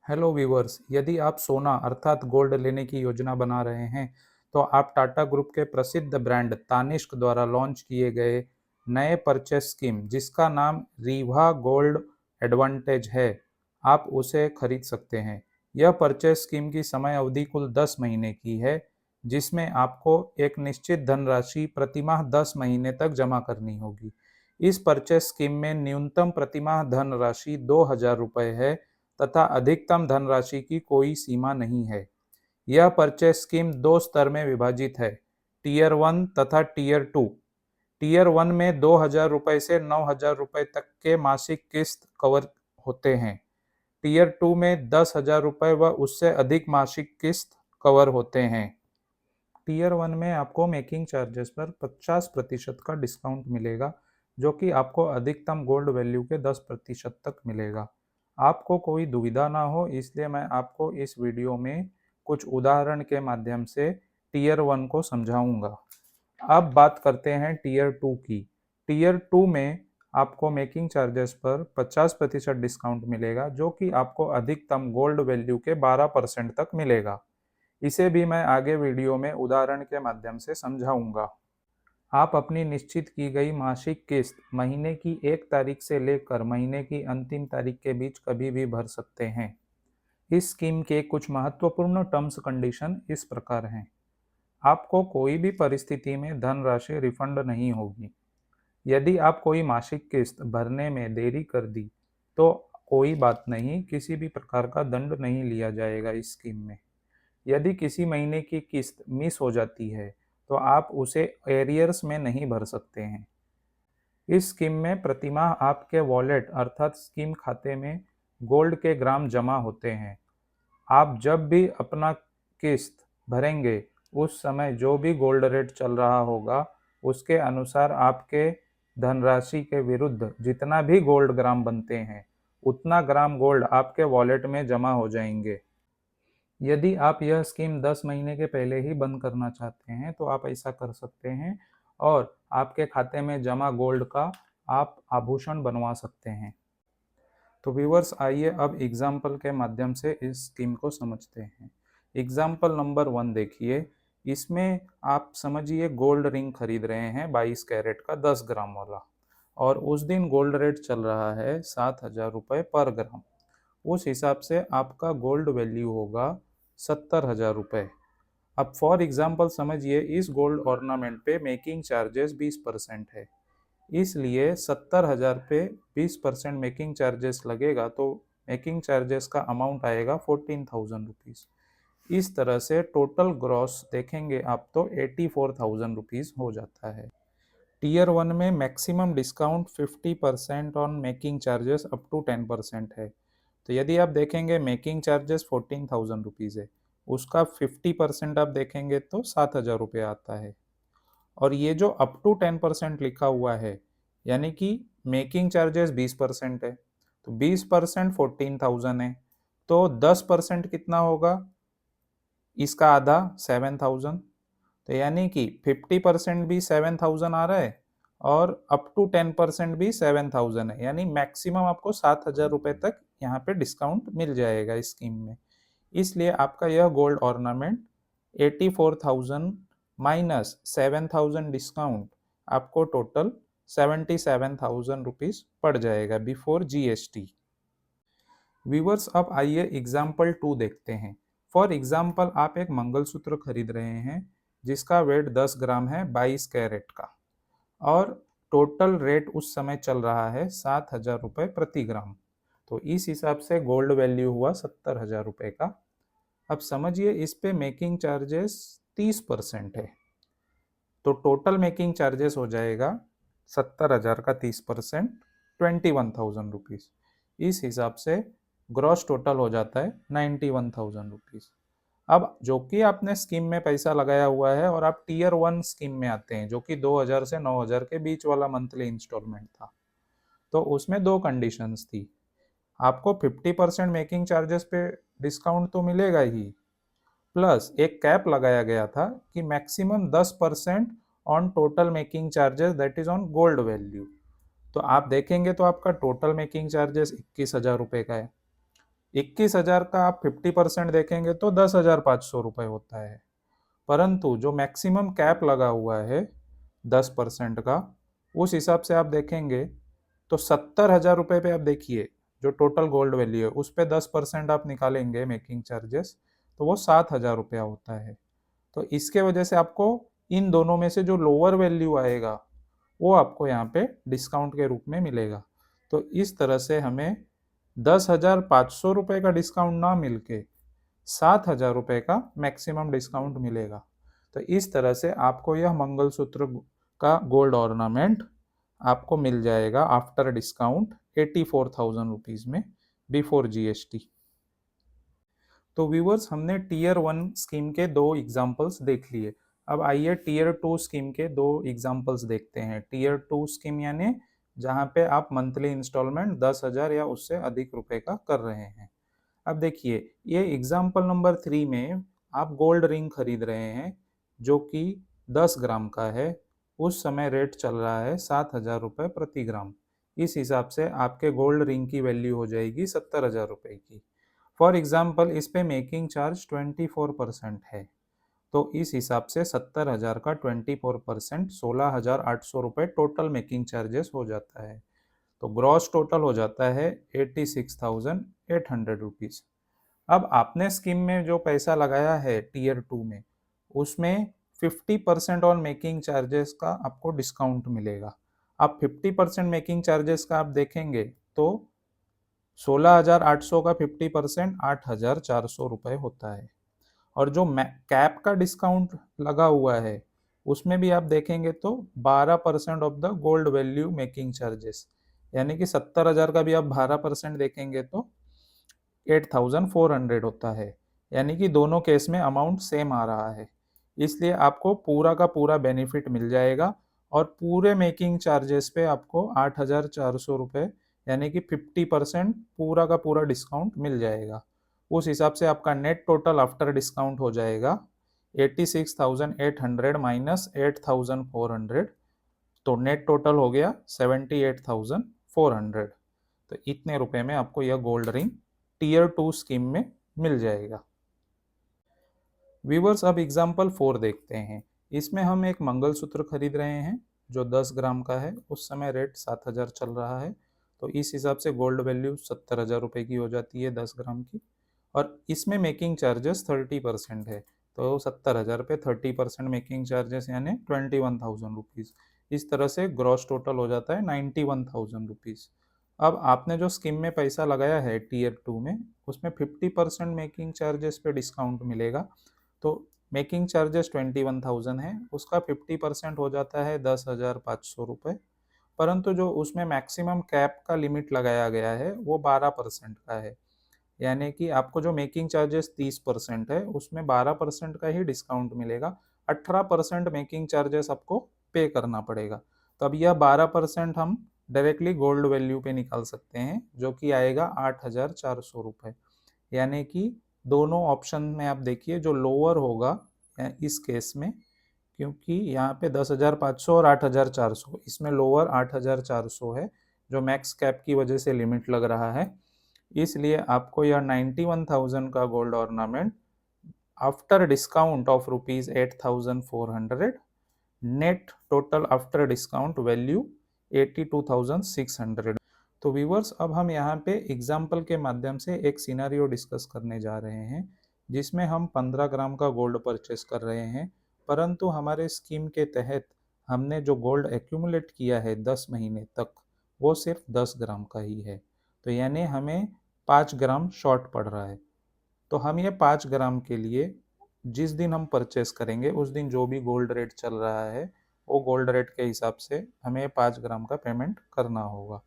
Hello viewers, यदि आप सोना अर्थात गोल्ड लेने की योजना बना रहे हैं तो आप टाटा ग्रुप के प्रसिद्ध ब्रांड तानिष्क द्वारा लॉन्च किए गए नए परचेस स्कीम जिसका नाम रीवा गोल्ड एडवांटेज है, आप उसे खरीद सकते हैं। यह परचेस स्कीम की समय अवधि कुल 10 महीने की है, जिसमें आपको एक निश्चित धनराशि प्रतिमाह 10 महीने तक जमा करनी होगी। इस परचेस स्कीम में न्यूनतम प्रतिमाह धनराशि 2,000 रुपये है तथा अधिकतम धनराशि की कोई सीमा नहीं है। यह परचेस स्कीम दो स्तर में विभाजित है, टीयर 1 तथा टीयर 2। टीयर 1 में 2,000 रुपये से 9,000 रुपये तक के मासिक किस्त कवर होते हैं। टीयर 2 में 10,000 रुपये व उससे अधिक मासिक किस्त कवर होते हैं। टीयर 1 में आपको मेकिंग चार्जेस पर 50% का डिस्काउंट मिलेगा, जो कि आपको अधिकतम गोल्ड वैल्यू के 10% तक मिलेगा। आपको कोई दुविधा ना हो, इसलिए मैं आपको इस वीडियो में कुछ उदाहरण के माध्यम से टीयर 1 को समझाऊंगा। अब बात करते हैं टीयर 2 की। टीयर 2 में आपको मेकिंग चार्जेस पर 50% डिस्काउंट मिलेगा, जो कि आपको अधिकतम गोल्ड वैल्यू के 12% तक मिलेगा। इसे भी मैं आगे वीडियो में उदाहरण के माध्यम से समझाऊंगा। आप अपनी निश्चित की गई मासिक किस्त महीने की 1 तारीख से लेकर महीने की अंतिम तारीख के बीच कभी भी भर सकते हैं। इस स्कीम के कुछ महत्वपूर्ण टर्म्स कंडीशन इस प्रकार हैं। आपको कोई भी परिस्थिति में धनराशि रिफंड नहीं होगी। यदि आप कोई मासिक किस्त भरने में देरी कर दी तो कोई बात नहीं, किसी भी प्रकार का दंड नहीं लिया जाएगा इस स्कीम में। यदि किसी महीने की किस्त मिस हो जाती है तो आप उसे एरियर्स में नहीं भर सकते हैं। इस स्कीम में प्रतिमाह आपके वॉलेट अर्थात स्कीम खाते में गोल्ड के ग्राम जमा होते हैं। आप जब भी अपना किस्त भरेंगे उस समय जो भी गोल्ड रेट चल रहा होगा उसके अनुसार आपके धनराशि के विरुद्ध जितना भी गोल्ड ग्राम बनते हैं उतना ग्राम गोल्ड आपके वॉलेट में जमा हो जाएंगे। यदि आप यह स्कीम 10 महीने के पहले ही बंद करना चाहते हैं तो आप ऐसा कर सकते हैं और आपके खाते में जमा गोल्ड का आप आभूषण बनवा सकते हैं। तो व्यूवर्स, आइए अब एग्जाम्पल के माध्यम से इस स्कीम को समझते हैं। एग्जाम्पल नंबर 1 देखिए। इसमें आप समझिए गोल्ड रिंग खरीद रहे हैं 22 कैरेट का 10 ग्राम वाला, और उस दिन गोल्ड रेट चल रहा है 7,000 रुपये पर ग्राम। उस हिसाब से आपका गोल्ड वैल्यू होगा 70,000 रुपये। अब फॉर एग्जाम्पल समझिए इस गोल्ड ऑर्नामेंट पे मेकिंग चार्जेस 20% है, इसलिए 70,000 पे 20% मेकिंग चार्जेस लगेगा तो मेकिंग चार्जेस का अमाउंट आएगा 14,000 रुपीज़। इस तरह से टोटल ग्रॉस देखेंगे आप तो 84,000 रुपीज़ हो जाता है। टीयर 1 में maximum discount 50% on making charges up to 10% है। तो यदि आप देखेंगे मेकिंग चार्जेस 14,000 रुपीज़ है, उसका 50% आप देखेंगे तो 7,000 रुपये आता है। और ये जो अप टू 10% लिखा हुआ है, यानी कि मेकिंग चार्जेस 20% है, तो 20% 14,000 है, तो 10% कितना होगा, इसका आधा 7,000। तो यानी कि 50% भी 7,000 आ रहा है और अप टू 10% भी 7,000 है, यानी मैक्सिमम आपको 7,000 रुपये तक यहाँ पे डिस्काउंट मिल जाएगा इस स्कीम में। इसलिए आपका यह गोल्ड ऑर्नामेंट 84,000 माइनस 7,000 डिस्काउंट आपको टोटल 77,000 रुपीज पड़ जाएगा बिफोर जीएसटी। व्यूवर्स, अब आइए एग्जाम्पल 2 देखते हैं। फॉर एग्जाम्पल आप एक मंगलसूत्र खरीद रहे हैं जिसका वेट 10 ग्राम है 22 कैरेट का, और टोटल रेट उस समय चल रहा है 7,000 रुपये प्रति ग्राम। तो इस हिसाब से गोल्ड वैल्यू हुआ 70,000 रुपये का। अब समझिए इस पे मेकिंग चार्जेस 30% है, तो टोटल मेकिंग चार्जेस हो जाएगा 70,000 का 30% 21,000 रुपीज़। इस हिसाब से ग्रॉस टोटल हो जाता है 91,000 रुपीज़। अब जो कि आपने स्कीम में पैसा लगाया हुआ है और आप टीयर 1 स्कीम में आते हैं जो कि 2,000 से 9,000 के बीच वाला मंथली इंस्टॉलमेंट था, तो उसमें दो कंडीशंस थी। आपको 50% मेकिंग चार्जेस पे डिस्काउंट तो मिलेगा ही, प्लस एक कैप लगाया गया था कि maximum 10% on total making charges that is on gold value. तो आप देखेंगे तो आपका टोटल मेकिंग चार्जेस 21,000 रुपये का है। 21,000 का आप 50% देखेंगे तो 10,500 रुपये होता है। परंतु जो मैक्सिमम कैप लगा हुआ है 10% का, उस हिसाब से आप देखेंगे तो 70,000 रुपये पे आप देखिए, जो टोटल गोल्ड वैल्यू है उस पे 10% आप निकालेंगे मेकिंग चार्जेस, तो वो 7,000 रुपया होता है। तो इसके वजह से आपको इन दोनों में से जो लोअर वैल्यू आएगा वो आपको यहाँ पे डिस्काउंट के रूप में मिलेगा। तो इस तरह से हमें 10,500 रुपये का डिस्काउंट ना मिलके 7,000 रुपये का मैक्सिमम डिस्काउंट मिलेगा। तो इस तरह से आपको यह मंगलसूत्र का गोल्ड ऑर्नामेंट आपको मिल जाएगा आफ्टर डिस्काउंट 84,000 रुपीज़ में, बिफोर जीएसटी। तो व्यूवर्स, हमने टीयर 1 स्कीम के दो एग्जांपल्स देख लिए। अब आइए टीयर 2 स्कीम के दो एग्जांपल्स देखते हैं। टीयर 2 स्कीम यानी जहां पे आप मंथली इंस्टॉलमेंट 10,000 या उससे अधिक रुपए का कर रहे हैं। अब देखिए, ये एग्जाम्पल नंबर 3 में आप गोल्ड रिंग खरीद रहे हैं जो कि 10 ग्राम का है। उस समय रेट चल रहा है 7,000 रुपये प्रति ग्राम। इस हिसाब से आपके गोल्ड रिंग की वैल्यू हो जाएगी 70,000 रुपये की। फॉर एग्जाम्पल इस पे मेकिंग चार्ज 24% है, तो इस हिसाब से 70,000 का 24% 16,800 रुपये टोटल मेकिंग चार्जेस हो जाता है। तो ग्रॉस टोटल हो जाता है 86,800 रुपीज़। अब आपने स्कीम में जो पैसा लगाया है टीयर 2 में, उसमें 50% ऑन मेकिंग चार्जेस का आपको डिस्काउंट मिलेगा। आप 50% मेकिंग चार्जेस का आप देखेंगे तो 16,800 का 50% 8,400 रुपये होता है। और जो कैप का डिस्काउंट लगा हुआ है उसमें भी आप देखेंगे तो 12% of the gold value making charges, यानी कि 70,000 का भी आप 12% देखेंगे तो 8,400 होता है। यानी कि दोनों केस में अमाउंट सेम आ रहा है, इसलिए आपको पूरा का पूरा बेनिफिट मिल जाएगा। और पूरे मेकिंग चार्जेस पे आपको 8,400 रुपये यानी कि 50% पूरा का पूरा डिस्काउंट मिल जाएगा। उस हिसाब से आपका नेट टोटल आफ्टर डिस्काउंट हो जाएगा 86,800 माइनस 8,400, तो नेट टोटल हो गया 78,400। तो इतने रुपए में आपको यह गोल्ड रिंग टीयर 2 स्कीम में मिल जाएगा। व्यूवर्स, अब एग्जाम्पल 4 देखते हैं। इसमें हम एक मंगलसूत्र खरीद रहे हैं जो 10 ग्राम का है। उस समय रेट 7,000 चल रहा है, तो इस हिसाब से गोल्ड वैल्यू 70,000 रुपये की हो जाती है 10 ग्राम की। और इसमें मेकिंग चार्जेस 30% है, तो 70,000 पे 30% मेकिंग चार्जेस यानी 21,000 रुपीज़। इस तरह से ग्रॉस टोटल हो जाता है 91,000 रुपीज़। अब आपने जो स्कीम में पैसा लगाया है टीयर 2 में, उसमें 50% मेकिंग चार्जेस पे डिस्काउंट मिलेगा। तो मेकिंग चार्जेस 21,000 है, उसका 50% हो जाता है 10,500 रुपये। परंतु जो उसमें मैक्सिमम कैप का लिमिट लगाया गया है वो 12% का है, यानी कि आपको जो मेकिंग चार्जेस 30% है उसमें 12% का ही डिस्काउंट मिलेगा। 18% मेकिंग चार्जेस आपको पे करना पड़ेगा। तो अब यह 12% हम डायरेक्टली गोल्ड वैल्यू पे निकाल सकते हैं, जो कि आएगा 8,400 रुपये। यानी कि दोनों ऑप्शन में आप देखिए जो लोअर होगा इस केस में, क्योंकि यहाँ पे 10,500 और 8,400, इसमें लोअर 8,400 है जो मैक्स कैप की वजह से लिमिट लग रहा है। इसलिए आपको यह 91,000 का gold ornament after discount of ₹8,400, net total after discount value 82,600। तो व्यूवर्स, अब हम यहाँ पे एग्जाम्पल के माध्यम से एक सिनेरियो डिस्कस करने जा रहे हैं जिसमें हम 15 ग्राम का गोल्ड परचेस कर रहे हैं। परंतु हमारे स्कीम के तहत हमने जो गोल्ड एक्यूमुलेट किया है 10 महीने तक, वो सिर्फ 10 ग्राम का ही है। तो यानी हमें 5 ग्राम शॉर्ट पड़ रहा है। तो हम ये 5 ग्राम के लिए जिस दिन हम परचेस करेंगे उस दिन जो भी गोल्ड रेट चल रहा है वो गोल्ड रेट के हिसाब से हमें 5 ग्राम का पेमेंट करना होगा।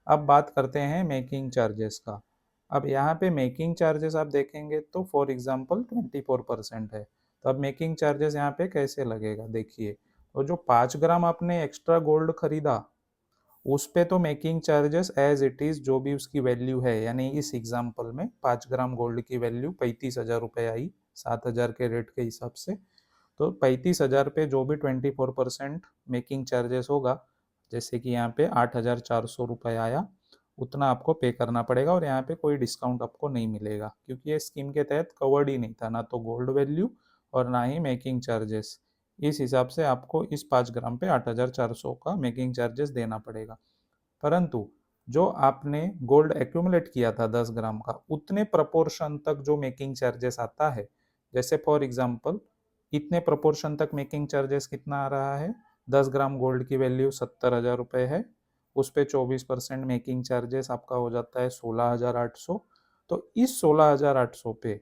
अब बात करते हैं मेकिंग चार्जेस का। अब यहाँ पे मेकिंग चार्जेस आप देखेंगे तो फॉर एग्जांपल 24% है। तो अब मेकिंग चार्जेस यहाँ पे कैसे लगेगा देखिए। तो जो 5 ग्राम आपने एक्स्ट्रा गोल्ड खरीदा उस पे तो making charges as it is जो भी उसकी वैल्यू है, यानी इस एग्जांपल में 5 ग्राम गोल्ड की वैल्यू 35,000 रुपये आई 7,000 के रेट के हिसाब से। तो 35,000 पे जो भी 24% मेकिंग चार्जेस होगा, जैसे कि यहाँ पे 8,400 रुपये आया, उतना आपको पे करना पड़ेगा और यहाँ पे कोई डिस्काउंट आपको नहीं मिलेगा, क्योंकि ये स्कीम के तहत कवर्ड ही नहीं था, ना तो गोल्ड वैल्यू और ना ही मेकिंग चार्जेस। इस हिसाब से आपको इस 5 ग्राम पे 8,400 का मेकिंग चार्जेस देना पड़ेगा। परंतु जो आपने गोल्ड एक्यूमुलेट किया था 10 ग्राम का, उतने प्रपोर्शन तक जो मेकिंग चार्जेस आता है, जैसे फॉर एग्जांपल इतने प्रपोर्शन तक मेकिंग चार्जेस कितना आ रहा है, 10 ग्राम गोल्ड की वैल्यू 70,000 रुपये है, उस पर 24% मेकिंग चार्जेस आपका हो जाता है 16,800। तो इस 16,800 पे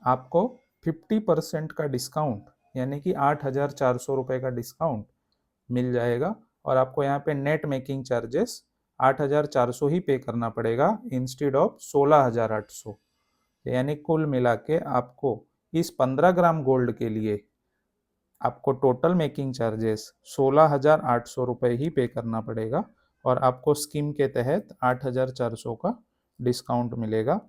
आपको 50% का डिस्काउंट, यानी कि 8,400 रुपये का डिस्काउंट मिल जाएगा और आपको यहाँ पे नेट मेकिंग चार्जेस 8,400 ही पे करना पड़ेगा इंस्टेड ऑफ 16,800। यानी कुल मिला के आपको इस 15 ग्राम गोल्ड के लिए आपको टोटल मेकिंग चार्जेस 16,800 रुपये ही पे करना पड़ेगा और आपको स्कीम के तहत 8,400 का डिस्काउंट मिलेगा।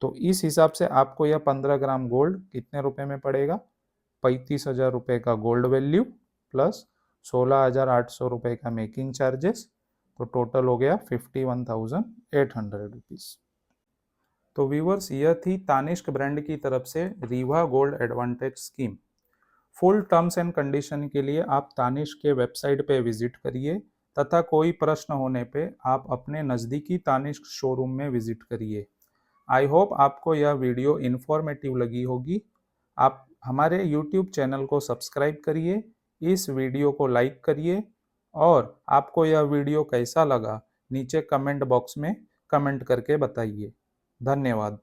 तो इस हिसाब से आपको यह 15 ग्राम गोल्ड कितने रुपए में पड़ेगा, 35,000 रुपये का गोल्ड वैल्यू प्लस 16,800 रुपये का मेकिंग चार्जेस, तो टोटल हो गया 51,800 रुपीज़। तो व्यूवर्स, यह थी तानिष्क ब्रांड की तरफ से Rewa gold advantage scheme. Full terms and condition के लिए आप तानिष्क के वेबसाइट पे विजिट करिए तथा कोई प्रश्न होने पे आप अपने नज़दीकी तानिष्क शोरूम में विजिट करिए। आई होप आपको यह वीडियो इन्फॉर्मेटिव लगी होगी। आप हमारे YouTube चैनल को सब्सक्राइब करिए, इस वीडियो को लाइक करिए और आपको यह वीडियो कैसा लगा नीचे कमेंट बॉक्स में कमेंट करके बताइए। धन्यवाद।